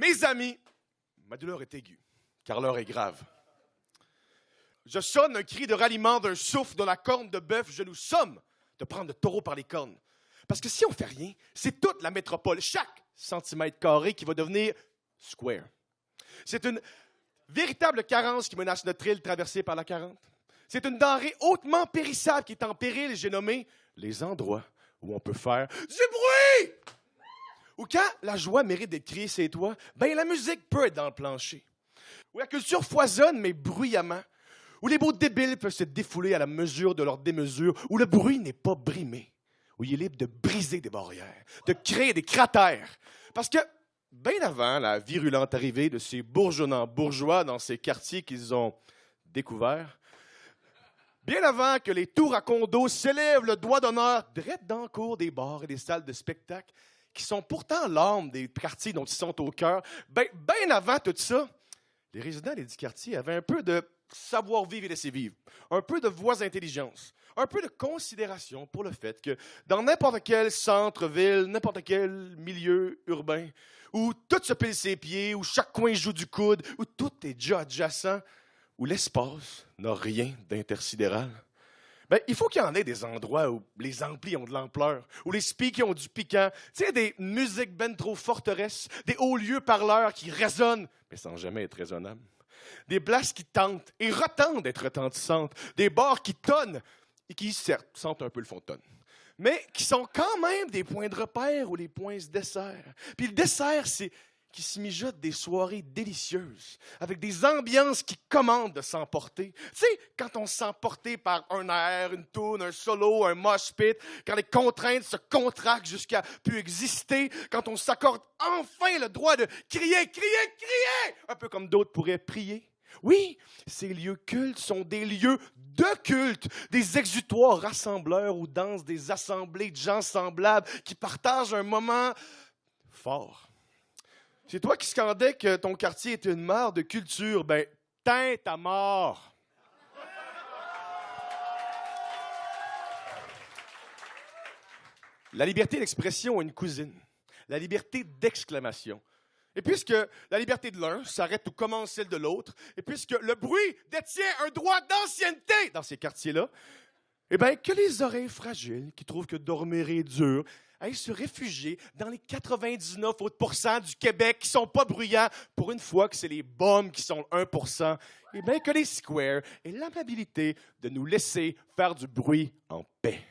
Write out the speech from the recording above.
Mes amis, ma douleur est aiguë, car l'heure est grave. Je sonne un cri de ralliement d'un souffle de la corne de bœuf. Je nous somme de prendre le taureau par les cornes. Parce que si on ne fait rien, c'est toute la métropole, chaque centimètre carré qui va devenir square. C'est une véritable carence qui menace notre île traversée par la 40. C'est une denrée hautement périssable qui est en péril. J'ai nommé les endroits où on peut faire du bruit. Ou quand la joie mérite d'être criée, c'est toi, ben la musique peut être dans le plancher. Où la culture foisonne, mais bruyamment. Où les beaux débiles peuvent se défouler à la mesure de leur démesure. Où le bruit n'est pas brimé. Où il est libre de briser des barrières, de créer des cratères. Parce que, bien avant la virulente arrivée de ces bourgeonnants bourgeois dans ces quartiers qu'ils ont découverts, bien avant que les tours à condos s'élèvent le doigt d'honneur drette dans le cours des bars et des salles de spectacle, qui sont pourtant l'âme des quartiers dont ils sont au cœur, bien avant tout ça, les résidents des 10 quartiers avaient un peu de savoir-vivre et laisser-vivre, un peu de voix intelligence, un peu de considération pour le fait que dans n'importe quel centre-ville, n'importe quel milieu urbain, où tout se pile ses pieds, où chaque coin joue du coude, où tout est déjà adjacent, où l'espace n'a rien d'intersidéral, ben, il faut qu'il y en ait des endroits où les amplis ont de l'ampleur, où les speakers ont du piquant, tu sais, des musiques ben trop forteresses, des hauts lieux parleurs qui résonnent, mais sans jamais être raisonnables, des places qui tentent et retentent d'être retentissantes, des bars qui tonnent et qui, certes, sentent un peu le fond de tonne, mais qui sont quand même des points de repère où les points se desserrent. Puis le dessert, c'est qui s'y mijotent des soirées délicieuses, avec des ambiances qui commandent de s'emporter. Tu sais, quand on se sent porté par un air, une toune, un solo, un mosh pit, quand les contraintes se contractent jusqu'à plus exister, quand on s'accorde enfin le droit de crier, crier, crier, un peu comme d'autres pourraient prier. Oui, ces lieux cultes sont des lieux de culte, des exutoires rassembleurs où dansent des assemblées de gens semblables qui partagent un moment fort. C'est toi qui scandais que ton quartier est une mare de culture. Ben, teinte à mort. La liberté d'expression a une cousine. La liberté d'exclamation. Et puisque la liberté de l'un s'arrête où commence celle de l'autre, et puisque le bruit détient un droit d'ancienneté dans ces quartiers-là, eh bien, que les oreilles fragiles qui trouvent que dormir est dur aillent se réfugier dans les 99 autres % du Québec qui sont pas bruyants, pour une fois que c'est les bums qui sont 1%, eh bien, que les squares aient l'amabilité de nous laisser faire du bruit en paix.